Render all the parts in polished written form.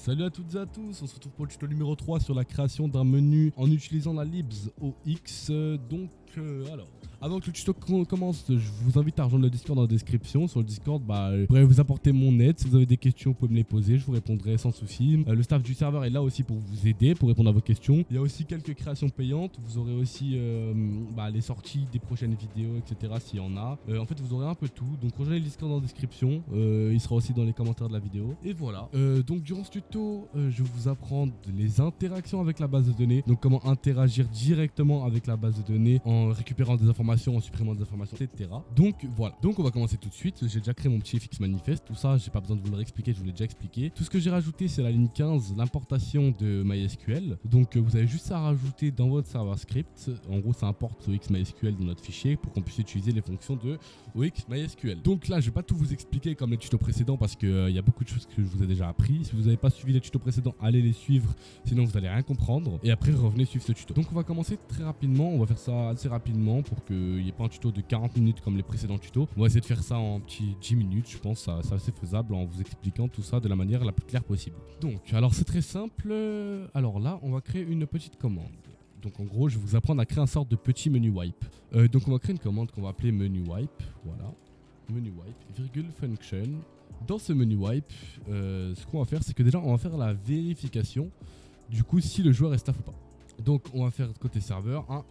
Salut à toutes et à tous, on se retrouve pour le tuto numéro 3 sur la création d'un menu en utilisant la libs OX. Alors, avant que le tuto commence, je vous invite à rejoindre le Discord dans la description. Sur le Discord, je pourrais vous apporter mon aide. Si vous avez des questions, vous pouvez me les poser, je vous répondrai sans souci. Le staff du serveur est là aussi pour vous aider, pour répondre à vos questions. Il y a aussi quelques créations payantes. Vous aurez aussi les sorties des prochaines vidéos, etc. s'il y en a. En fait, vous aurez un peu tout. Donc, rejoignez le Discord dans la description. Il sera aussi dans les commentaires de la vidéo. Et voilà. Donc, durant ce tuto, je vais vous apprendre les interactions avec la base de données. Donc, comment interagir directement avec la base de données en récupérant des informations, en supprimant des informations, etc. Donc voilà, donc on va commencer tout de suite. J'ai déjà créé mon petit FX manifeste, tout ça j'ai pas besoin de vous le réexpliquer, je vous l'ai déjà expliqué. Tout ce que j'ai rajouté c'est la ligne 15, l'importation de MySQL. Donc vous avez juste à rajouter dans votre serveur script. En gros ça importe OX MySQL dans notre fichier pour qu'on puisse utiliser les fonctions de OX MySQL. Donc là je vais pas tout vous expliquer comme les tutos précédents parce qu'il y a beaucoup de choses que je vous ai déjà appris. Si vous n'avez pas suivi les tutos précédents, allez les suivre, sinon vous allez rien comprendre. Et après revenez suivre ce tuto. Donc on va commencer très rapidement, on va faire ça assez rapidement pour qu'il n'y ait pas un tuto de 40 minutes comme les précédents tutos. On va essayer de faire ça en petits 10 minutes, je pense, c'est assez faisable en vous expliquant tout ça de la manière la plus claire possible. Donc, alors c'est très simple. Alors là, on va créer une petite commande. Donc en gros, je vais vous apprendre à créer un sorte de petit menu wipe. Donc on va créer une commande qu'on va appeler menu wipe. Voilà, menu wipe, virgule function. Dans ce menu wipe, ce qu'on va faire, c'est que déjà, on va faire la vérification du coup si le joueur est staff ou pas. Donc on va faire côté serveur un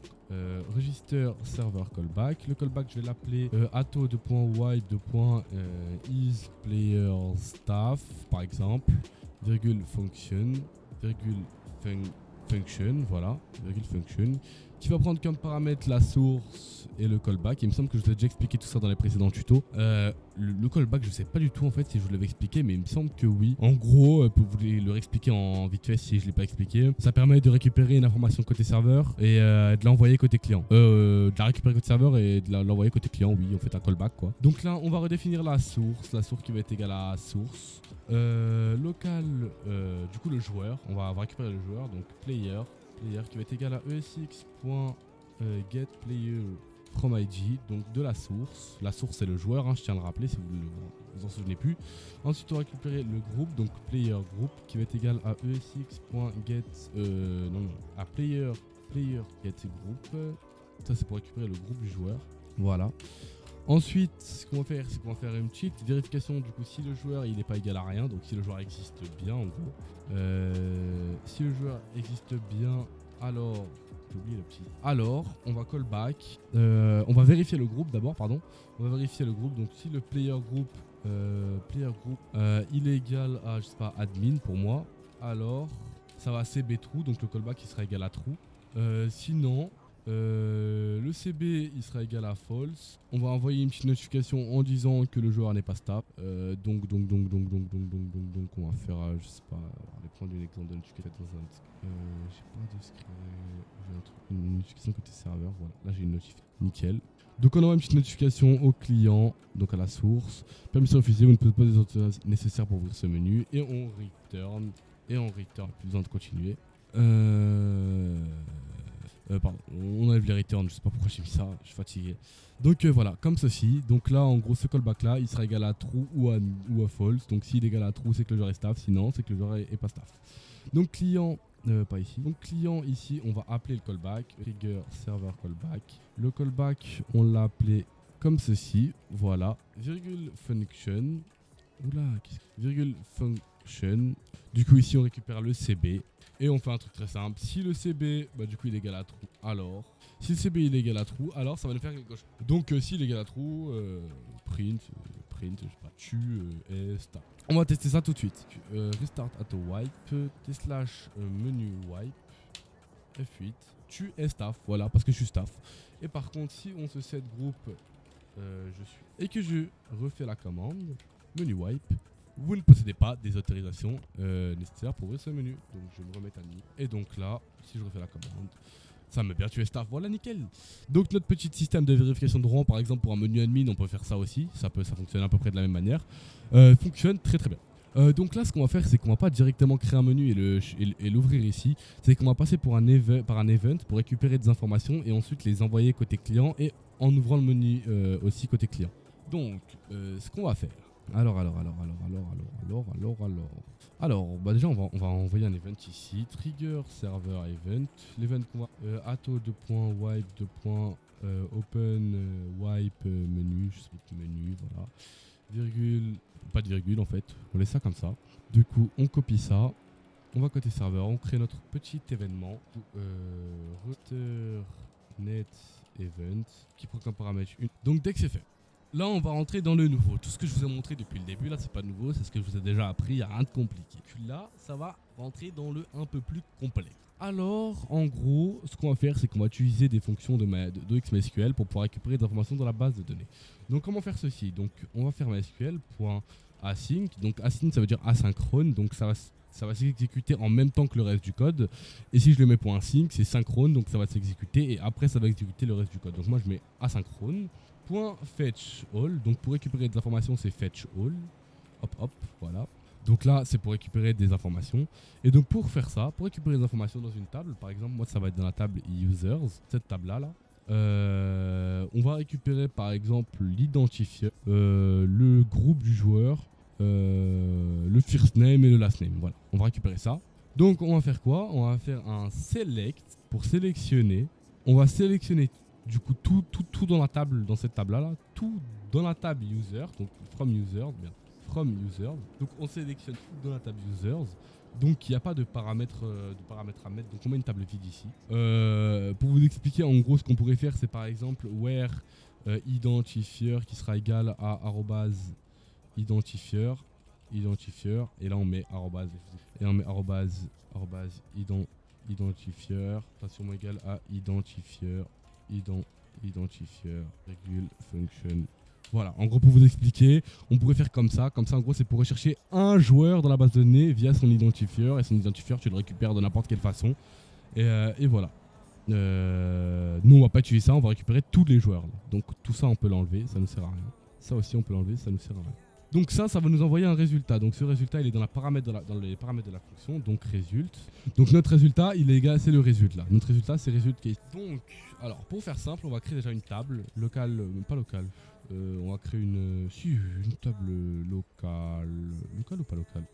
register server callback. Le callback je vais l'appeler atto.wipe.isPlayerStaff par exemple, virgule function, virgule function, voilà, virgule function, qui va prendre comme paramètre la source et le callback. Il me semble que je vous ai déjà expliqué tout ça dans les précédents tutos. Le callback, je sais pas du tout en fait si je vous l'avais expliqué, mais il me semble que oui. En gros, pour vous le réexpliquer en vite fait si je l'ai pas expliqué, ça permet de récupérer une information côté serveur et de l'envoyer côté client. De la récupérer côté serveur et de l'envoyer côté client, oui, on fait un callback quoi. Donc là, on va redéfinir la source qui va être égale à source. Local, du coup le joueur, on va récupérer le joueur, donc player qui va être égal à esx.getPlayerFromID, donc de la source. La source c'est le joueur, je tiens à le rappeler si vous ne vous en souvenez plus. Ensuite on va récupérer le groupe, donc player group qui va être égal à esx.get playerGetGroup. Ça c'est pour récupérer le groupe du joueur. Voilà. Ensuite, ce qu'on va faire, c'est qu'on va faire une petite vérification du coup si le joueur il n'est pas égal à rien, donc si le joueur existe bien en gros. Si le joueur existe bien, alors j'ai oublié le petit. Alors, on va callback. On va vérifier le groupe d'abord, pardon. On va vérifier le groupe. Donc si le player group il est égal à, je sais pas, admin pour moi, alors ça va CB true, donc le callback il sera égal à true. Sinon le CB il sera égal à false. On va envoyer une petite notification en disant que le joueur n'est pas stable. Donc on va faire, je sais pas, on va prendre un exemple de notification. J'ai pas de script, j'ai une notification côté serveur. Voilà, là j'ai une notification, nickel. Donc on envoie une petite notification au client, donc à la source. Permission refusée, vous ne posez pas des autorisations nécessaires pour ouvrir ce menu et on return. Plus besoin de continuer. Pardon, on enlève les returns, je sais pas pourquoi j'ai mis ça, je suis fatigué. Donc voilà, comme ceci. Donc là, en gros, ce callback là, il sera égal à true ou à false. Donc s'il est égal à true, c'est que le joueur est staff, sinon, c'est que le joueur est pas staff. Donc client, pas ici. Donc client ici, on va appeler le callback, trigger server callback. Le callback, on l'a appelé comme ceci, voilà, virgule function. Oula, virgule function. Du coup ici on récupère le CB et on fait un truc très simple. Si le CB du coup il est égal à true, alors si le CB il est égal à true, alors ça va nous faire quelque chose. Donc s'il est égal à true, print, je sais pas, tu est start. On va tester ça tout de suite. Restart auto wipe, t/slash menu wipe, F8, tu es staff, voilà parce que je suis staff. Et par contre si on se set group je suis et que je refais la commande menu wipe, vous ne possédez pas des autorisations nécessaires pour ouvrir ce menu. Donc je me remets admin. Et donc là, si je refais la commande, ça me met bien tu es staff. Voilà, nickel. Donc notre petit système de vérification de rang, par exemple pour un menu admin, on peut faire ça aussi. Ça fonctionne à peu près de la même manière. Fonctionne très très bien. Donc là, ce qu'on va faire, c'est qu'on va pas directement créer un menu et l'ouvrir ici. C'est qu'on va passer par un event pour récupérer des informations et ensuite les envoyer côté client et en ouvrant le menu aussi côté client. Donc, ce qu'on va faire, Alors, bah déjà on va envoyer un event ici, trigger server event, l'event qu'on va auto.wipe.open wipe menu, je sais pas, menu, voilà, virgule, pas de virgule en fait, on laisse ça comme ça. Du coup on copie ça, on va côté serveur, on crée notre petit événement, router net event qui prend comme paramètre une. Donc dès que c'est fait, là, on va rentrer dans le nouveau. Tout ce que je vous ai montré depuis le début, là, c'est pas nouveau, c'est ce que je vous ai déjà appris, il n'y a rien de compliqué. Puis là, ça va rentrer dans le un peu plus complexe. Alors, en gros, ce qu'on va faire, c'est qu'on va utiliser des fonctions de XMSQL pour pouvoir récupérer des informations dans la base de données. Donc, comment faire ceci? Donc, on va faire MySQL.async. Donc, async, ça veut dire asynchrone. Donc, ça va s'exécuter en même temps que le reste du code. Et si je le mets .sync, c'est synchrone, donc ça va s'exécuter et après, ça va exécuter le reste du code. Donc, moi, je mets asynchrone. .fetch all, donc pour récupérer des informations c'est fetch all, hop hop, voilà. Donc là c'est pour récupérer des informations. Et donc pour faire ça, pour récupérer des informations dans une table, par exemple moi ça va être dans la table users, cette table là, on va récupérer par exemple l'identifieur, le groupe du joueur, le first name et le last name, voilà. On va récupérer ça. Donc on va faire quoi? On va faire un select pour sélectionner. On va sélectionner du coup tout dans la table, dans cette table là, tout dans la table user, donc from users, donc on sélectionne tout dans la table users, donc il n'y a pas de paramètres à mettre, donc on met une table vide ici. Pour vous expliquer en gros ce qu'on pourrait faire, c'est par exemple where identifier qui sera égal à identifier, et là on met identifier, façon égale à identifier, virgule function. Voilà, en gros pour vous expliquer, on pourrait faire comme ça en gros c'est pour rechercher un joueur dans la base de données via son identifieur, et son identifieur tu le récupères de n'importe quelle façon, et voilà. Nous on va pas utiliser ça, on va récupérer tous les joueurs là. Donc tout ça on peut l'enlever, ça ne sert à rien. Ça aussi on peut l'enlever, ça ne sert à rien. Donc ça va nous envoyer un résultat. Donc ce résultat, il est dans les paramètres de la fonction, donc résulte. Donc notre résultat, il est égal, c'est le résultat. Notre résultat, c'est résulte case. Donc, alors pour faire simple, on va créer déjà une table locale, pas locale. On va créer une table locale. Locale ou pas locale?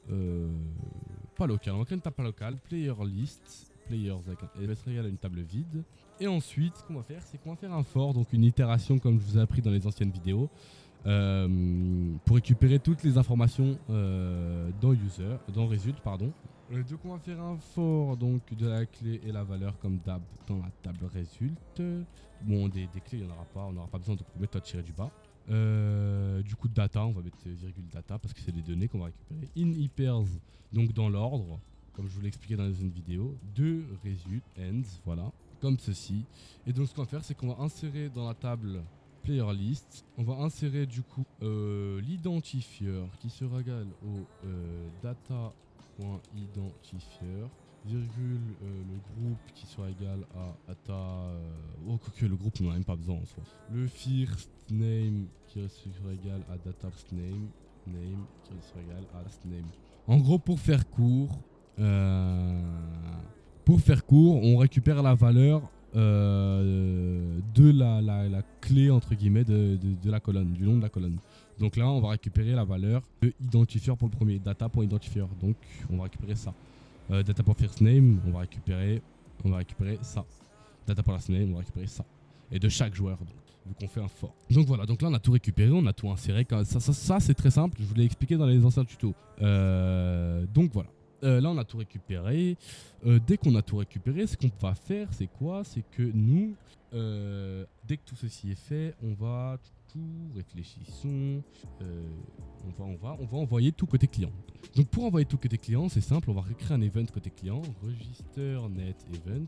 Pas locale. On va créer une table pas locale. Player list. Players avec un va être égal à une table vide. Et ensuite, ce qu'on va faire, c'est qu'on va faire un for, donc une itération comme je vous ai appris dans les anciennes vidéos. Pour récupérer toutes les informations dans result, pardon. Donc on va faire un for donc de la clé et la valeur comme d'hab dans la table result. Bon, des clés il n'y en aura pas, on n'aura pas besoin de méthode tirée du bas. Du coup data, on va mettre virgule data parce que c'est les données qu'on va récupérer. In hypers, donc dans l'ordre, comme je vous l'ai expliqué dans une vidéo, de result ends, voilà, comme ceci. Et donc ce qu'on va faire, c'est qu'on va insérer dans la table player list, on va insérer du coup l'identifieur qui sera égal au data.identifier, virgule le groupe qui sera égal à data, quoique le groupe on n'en a même pas besoin en soi. Le first name qui sera égal à data first name qui sera égal à last name. En gros pour faire court, on récupère la valeur de la clé entre guillemets de la colonne, du nom de la colonne. Donc là on va récupérer la valeur de identifieur pour le premier, data.identifier, donc on va récupérer ça. Data.first name, on va récupérer ça. Data.last name, on va récupérer ça. Et de chaque joueur, donc, vu qu'on fait un for. Donc voilà, donc là on a tout récupéré, on a tout inséré. Ça c'est très simple, je vous l'ai expliqué dans les anciens tutos. Donc voilà. Là on a tout récupéré. Dès qu'on a tout récupéré, ce qu'on va faire, c'est quoi? C'est que nous, dès que tout ceci est fait, on va réfléchissons, on va envoyer tout côté client. Donc pour envoyer tout côté client, c'est simple, on va recréer un event côté client, register net event,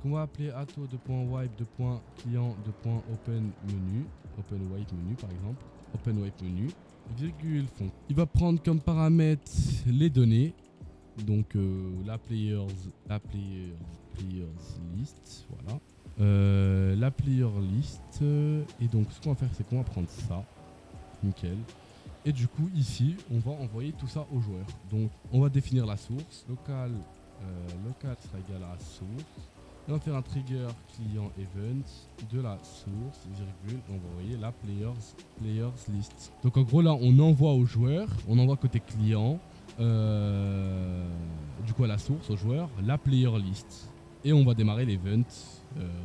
qu'on va appeler auto.wipe.client.open menu, open wipe menu par exemple, open wipe menu, virgule fond. Il va prendre comme paramètre les données. Donc la players list, voilà. La player list, et donc ce qu'on va faire, c'est qu'on va prendre ça, nickel. Et du coup ici, on va envoyer tout ça aux joueurs. Donc on va définir la source, local sera égal à source, Et on va faire un trigger client event de la source, virgule, on va envoyer la players list. Donc en gros là, on envoie aux joueurs, on envoie côté client, du coup à la source, aux joueurs, la player list. Et on va démarrer l'event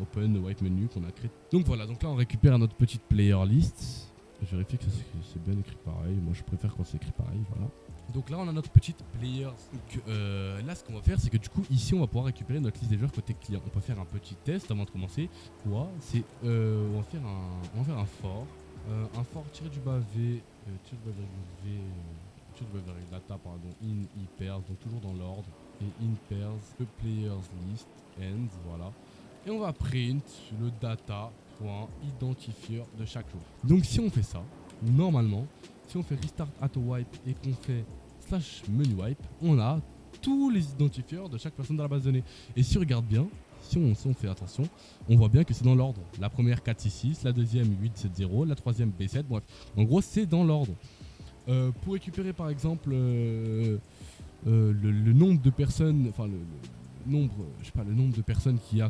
open wipe menu qu'on a créé. Donc voilà, donc là on récupère notre petite player list. Je vérifie que c'est bien écrit pareil. Moi je préfère quand c'est écrit pareil, voilà. Donc là on a notre petite player. Donc là ce qu'on va faire c'est que du coup ici on va pouvoir récupérer notre liste des joueurs côté client. On peut faire un petit test avant de commencer. Quoi c'est on va faire un for. Un for tiré du bas V, tiré du bas V, tiré du bas V data pardon, in pairs, donc toujours dans l'ordre. Et in pairs, the players list, end, voilà. Et on va print le data.identifier de chaque joueur. Donc si on fait ça, normalement, si on fait restart auto wipe et qu'on fait slash menu wipe, on a tous les identifieurs de chaque personne dans la base de données. Et si on regarde bien, si on fait attention, on voit bien que c'est dans l'ordre. La première 466, la deuxième 870, la troisième B7, bref. En gros, c'est dans l'ordre. Pour récupérer par exemple le nombre de personnes, enfin le nombre de personnes qu'il y a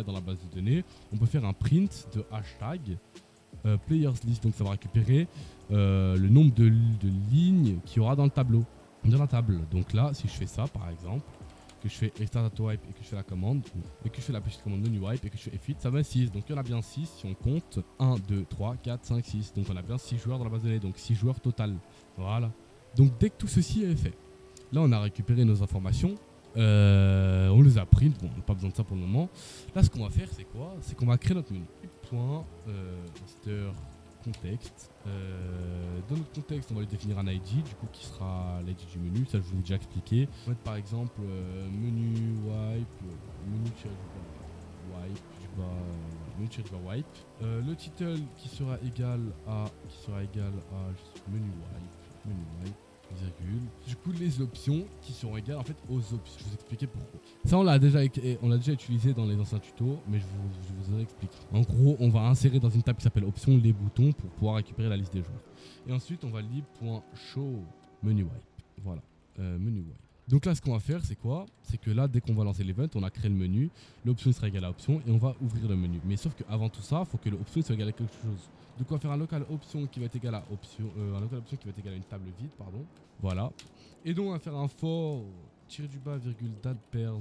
dans la base de données, on peut faire un print de hashtag players list, donc ça va récupérer le nombre de lignes qu'il y aura dans le tableau, dans la table. Donc là, si je fais ça par exemple, que je fais restart auto wipe et que je fais la commande, et que je fais la petite commande menu wipe et que je fais F8, ça va 6. Donc il y en a bien 6 si on compte 1, 2, 3, 4, 5, 6. Donc on a bien 6 joueurs dans la base de données, donc 6 joueurs total. Voilà. Donc dès que tout ceci est fait, là on a récupéré nos informations. On les a print, bon on n'a pas besoin de ça pour le moment. Là ce qu'on va faire c'est quoi? C'est qu'on va créer notre menu. Master context. Dans notre contexte on va lui définir un ID du coup qui sera l'ID du menu, ça je vous l'ai déjà expliqué. On va mettre par exemple menu wipe, menu wipe. Le title qui sera égal à menu wipe. Virgule. Du coup, les options qui seront égales en fait aux options. Je vais vous expliquer pourquoi. Ça, on l'a déjà utilisé dans les anciens tutos, mais je vous explique. En gros, on va insérer dans une table qui s'appelle options les boutons pour pouvoir récupérer la liste des joueurs. Et ensuite, on va lib.show menu wipe. Voilà, menu wipe. Donc là, ce qu'on va faire, c'est quoi? C'est que là, dès qu'on va lancer l'event, on a créé le menu, l'option sera égale à option et on va ouvrir le menu. Mais sauf qu'avant tout ça, il faut que l'option soit égale à quelque chose. Donc on va faire un local option qui va être égal à option, une table vide, pardon. Voilà. Et donc on va faire un for tiré du bas virgule date pairs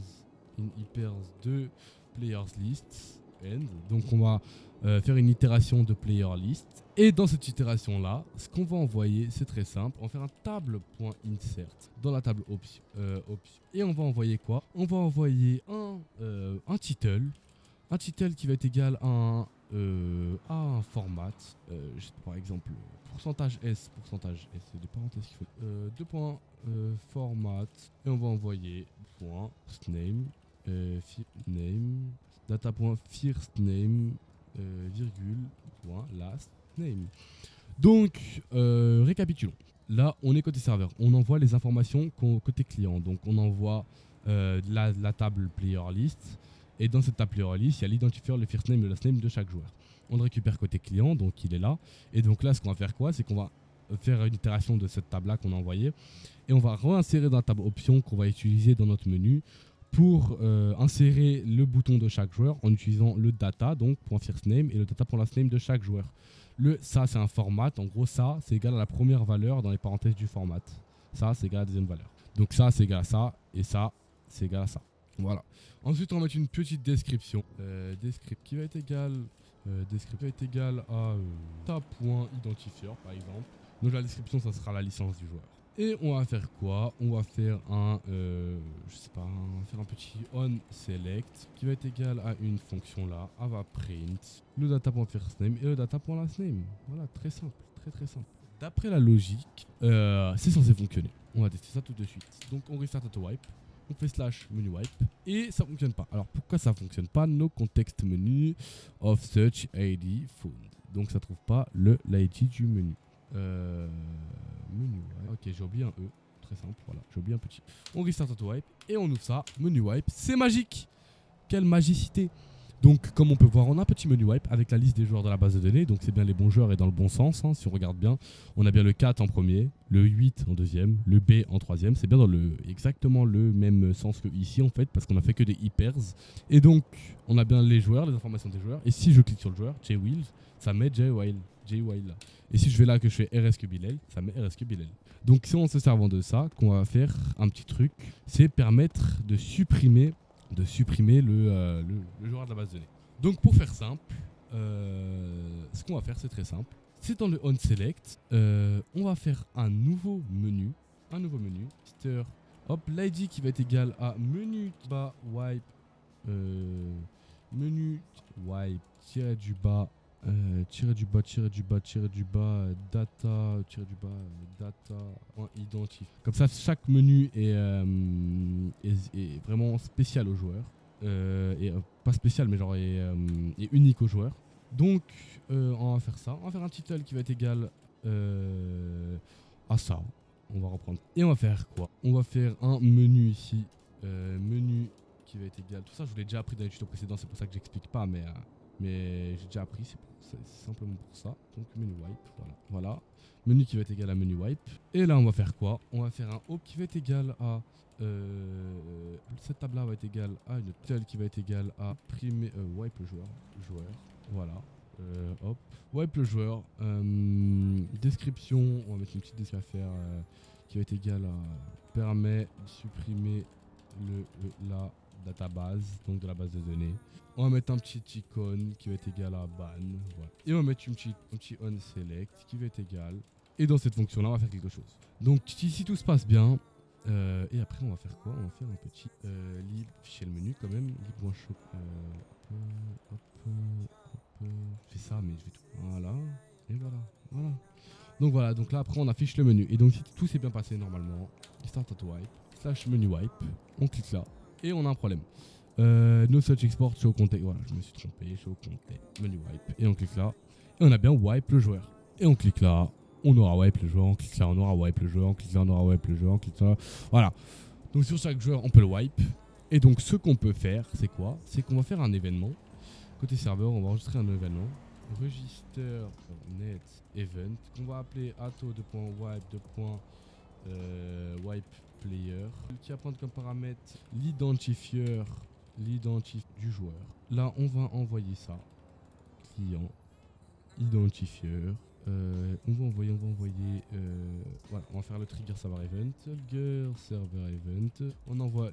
in pairs de players list end. Donc on va faire une itération de player list. Et dans cette itération là, ce qu'on va envoyer, c'est très simple. On va faire un table.insert dans la table option. Et on va envoyer quoi? On va envoyer un title. Un title qui va être égal à un format, je sais pas, par exemple pourcentage S, c'est des parenthèses qu'il faut, deux points format, et on va envoyer point name, name, data.firstName, virgule, point last name. Donc récapitulons. Là on est côté serveur, on envoie les informations côté client, donc on envoie la table player list. Et dans cette table player list, il y a l'identifieur, le first name et le last name de chaque joueur. On le récupère côté client, donc il est là. Et donc là, ce qu'on va faire quoi? C'est qu'on va faire une itération de cette table-là qu'on a envoyée. Et on va réinsérer dans la table option qu'on va utiliser dans notre menu pour insérer le bouton de chaque joueur en utilisant le data, donc .first name, et le data.last name de chaque joueur. Ça, c'est un format. En gros, ça, c'est égal à la première valeur dans les parenthèses du format. Ça, c'est égal à la deuxième valeur. Donc ça, c'est égal à ça. Et ça, c'est égal à ça. Voilà. Ensuite, on va mettre une petite description. Descript qui va être égal à ta.identifier par exemple. Donc la description, ça sera la licence du joueur. Et on va faire quoi? On va faire un petit onSelect qui va être égal à une fonction là, va print le data.firstName et le data.lastName. Voilà, très simple, très simple. D'après la logique, c'est censé fonctionner. On va tester ça tout de suite. Donc on restart auto wipe. On fait slash menu wipe et ça fonctionne pas. Alors pourquoi ça fonctionne pas? No context menu of search ID found. Donc ça trouve pas l'ID du menu. Menu wipe. Ok, j'ai oublié un E. Très simple, voilà, j'ai oublié un petit. On restart auto wipe et on ouvre ça. Menu wipe, c'est magique. Quelle magicité. Donc comme on peut voir, on a un petit menu wipe avec la liste des joueurs de la base de données, donc c'est bien les bons joueurs et dans le bon sens, hein, si on regarde bien. On a bien le 4 en premier, le 8 en deuxième, le B en troisième, c'est bien dans exactement le même sens que ici en fait, parce qu'on a fait que des hypers. Et donc on a bien les joueurs, les informations des joueurs, et si je clique sur le joueur, JWheels, ça met JWhile là. Et si je vais là que je fais RSQ Bilal, ça met RSQ Bilal. Donc c'est en se servant de ça qu'on va faire un petit truc, c'est permettre de supprimer le joueur de la base de données. Donc pour faire simple, ce qu'on va faire c'est très simple. C'est dans le onSelect, on va faire un nouveau menu. Hop, l'ID qui va être égal à menu bas wipe, menu wipe du bas data identifie. Comme ça, chaque menu est vraiment spécial au joueur. Pas spécial, mais genre est unique au joueur. Donc, on va faire ça. On va faire un title qui va être égal à ça. On va reprendre. Et on va faire quoi? On va faire un menu ici. Menu qui va être égal. Tout ça, je vous l'ai déjà appris dans les tutos précédents. C'est pour ça que j'explique pas, mais j'ai déjà appris. C'est simplement pour ça. Donc menu wipe, voilà. Menu qui va être égal à menu wipe. Et là on va faire quoi? On va faire un hop qui va être égal à cette table là va être égale à une telle qui va être égale à primer wipe le joueur. Voilà. Hop. Wipe le joueur. Description, on va mettre une petite description à faire qui va être égale à permet de supprimer la database, donc de la base de données. On va mettre un petit icône qui va être égal à ban. Voilà. Et on va mettre un petit onSelect qui va être égal. Et dans cette fonction là, on va faire quelque chose. Donc si tout se passe bien, et après on va faire quoi? On va faire un petit lib fichier le menu quand même. Lib.show. Je fais ça, mais je vais tout. Voilà. Et voilà. Donc voilà, donc là après on affiche le menu. Et donc si tout s'est bien passé normalement, start at wipe, / menu wipe, on clique là. Et on a un problème. No such export show context. Voilà, je me suis trompé. Show context, menu wipe. Et on clique là. Et on a bien wipe le joueur. Et on clique là. On aura wipe le joueur. On clique là. On aura wipe le joueur. On clique là. On aura wipe le joueur. On clique là. Voilà. Donc sur chaque joueur, on peut le wipe. Et donc ce qu'on peut faire, c'est quoi? C'est qu'on va faire un événement. Côté serveur, on va enregistrer un événement. Register net event. Qu'on va appeler atto.wipe. Wipe player qui va prendre comme paramètre l'identifieur du joueur. Là on va envoyer ça client identifieur on va envoyer voilà, on va faire le trigger server event, on envoie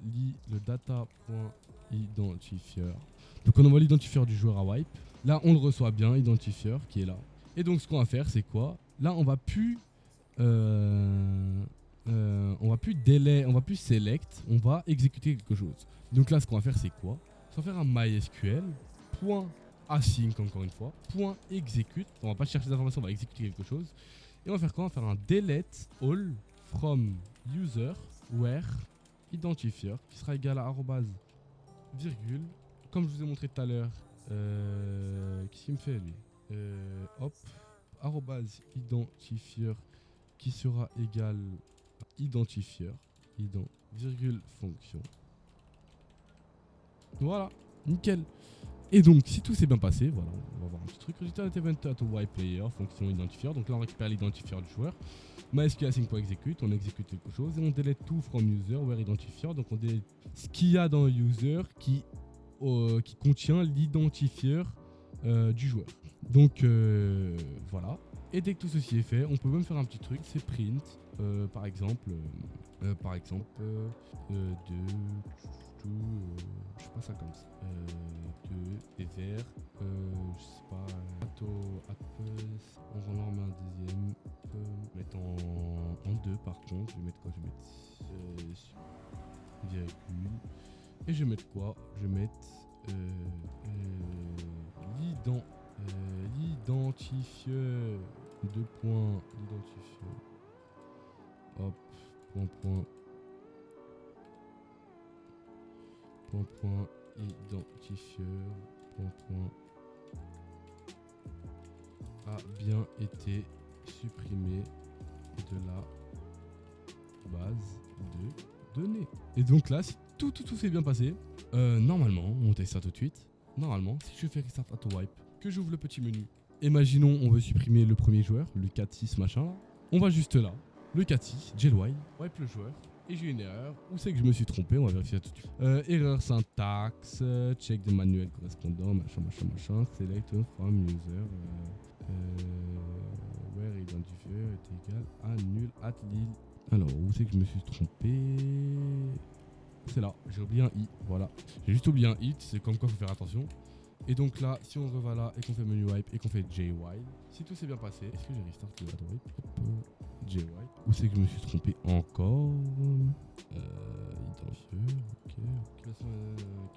le data.identifieur, donc on envoie l'identifieur du joueur à wipe. Là on le reçoit bien, identifieur qui est là. Et donc ce qu'on va faire c'est quoi? Là on va plus select, on va exécuter quelque chose. Donc là, ce qu'on va faire, c'est quoi? On va faire un MySQL, .async encore une fois, .execute. On va pas chercher des informations, on va exécuter quelque chose. Et on va faire quoi? On va faire un delete all from user where identifier qui sera égal à arrobase virgule. Comme je vous ai montré tout à l'heure, qu'est-ce qu'il me fait lui? Hop, arrobase identifier qui sera égal à identifieur, virgule fonction. Voilà, nickel. Et donc, si tout s'est bien passé, voilà, on va voir un petit truc. Register event at wipe player, fonction identifieur. Donc là, on récupère l'identifieur du joueur. MySQL async.execute, on exécute quelque chose. Et on delete tout from user, where identifier. Donc on delete ce qu'il y a dans user qui contient l'identifieur du joueur. Donc voilà. Et dès que tout ceci est fait, on peut même faire un petit truc, c'est print, par exemple, je sais pas ça comme ça, de vert, je sais pas, on en remet un deuxième, mettre en deux par contre, je vais mettre quoi? Je vais mettre virgule, et je vais mettre quoi? Je vais mettre l'identifieur, deux points, l'identifieur, hop, point, identifieur, point, a bien été supprimé de la base de données. Et donc là, si tout s'est bien passé, normalement, on teste ça tout de suite. normalement, si je fais Restart Auto Wipe, que j'ouvre le petit menu, imaginons on veut supprimer le premier joueur, le 4-6 machin là, on va juste là, le 4-6, jailwipe, wipe le joueur, et j'ai une erreur. Où c'est que je me suis trompé? On va vérifier tout de suite. Erreur syntaxe, check des manuels correspondants, machin, select from user, where identifier est égal à nul at lil. Alors, où c'est que je me suis trompé? C'est là, j'ai oublié un i, voilà. J'ai juste oublié un i, c'est comme quoi il faut faire attention. Et donc là, si on reva là et qu'on fait menu wipe et qu'on fait jailwipe, si tout s'est bien passé, est-ce que j'ai restart le auto wipe? Jailwipe. Où c'est que je me suis trompé encore? Identifier,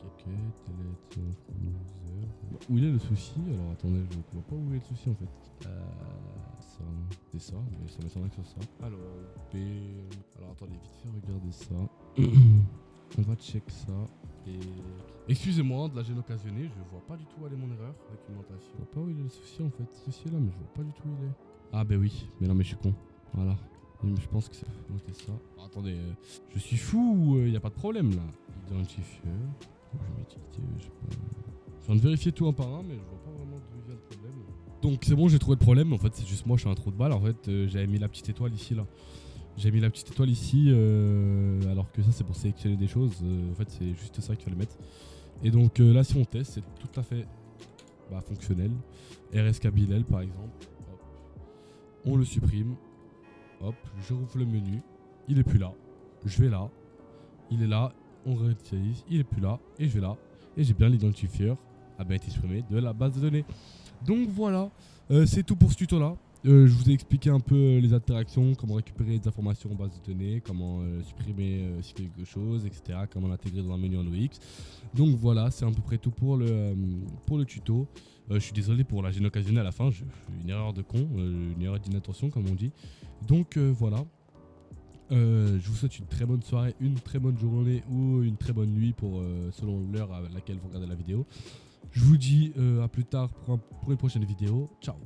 ok, delete from user. Où il est le souci? Alors attendez, je ne vois pas où est le souci en fait. Ça, c'est ça, mais ça m'étonnerait que ce soit ça. Alors, B. Alors attendez, vite fait regarder ça. On va check ça. Et excusez-moi de la gêne occasionnée, je vois pas du tout où est mon erreur documentation. Je vois pas où il est le souci en fait. Le souci est là, mais je vois pas du tout où il est. Ah ben oui, mais non mais je suis con. Voilà. Je pense que c'est ça. Oh, attendez, je suis fou ou il n'y a pas de problème là? Identifier. Je viens de vérifier tout un par un, mais je vois pas vraiment d'où vient le problème. Donc c'est bon, j'ai trouvé le problème. En fait, c'est juste moi, je suis un trou de balle. En fait, j'avais mis la petite étoile ici là. J'ai mis la petite étoile ici, alors que ça c'est pour sélectionner des choses. En fait, c'est juste ça qu'il fallait mettre. Et donc là, si on teste, c'est tout à fait fonctionnel. RSKBLL par exemple. Hop. On le supprime. Hop, je rouvre le menu. Il est plus là. Je vais là. Il est là. On réutilise. Il est plus là. Et je vais là. Et j'ai bien l'identifieur a bien été supprimé de la base de données. Donc voilà, c'est tout pour ce tuto là. Je vous ai expliqué un peu les interactions, comment récupérer des informations en base de données, comment supprimer si quelque chose, etc. Comment l'intégrer dans un menu en OX. Donc voilà, c'est à peu près tout pour le tuto. Je suis désolé pour la gêne occasionnée à la fin, une erreur de con, une erreur d'inattention comme on dit. Donc voilà. Je vous souhaite une très bonne soirée, une très bonne journée ou une très bonne nuit selon l'heure à laquelle vous regardez la vidéo. Je vous dis à plus tard pour une prochaine vidéo. Ciao.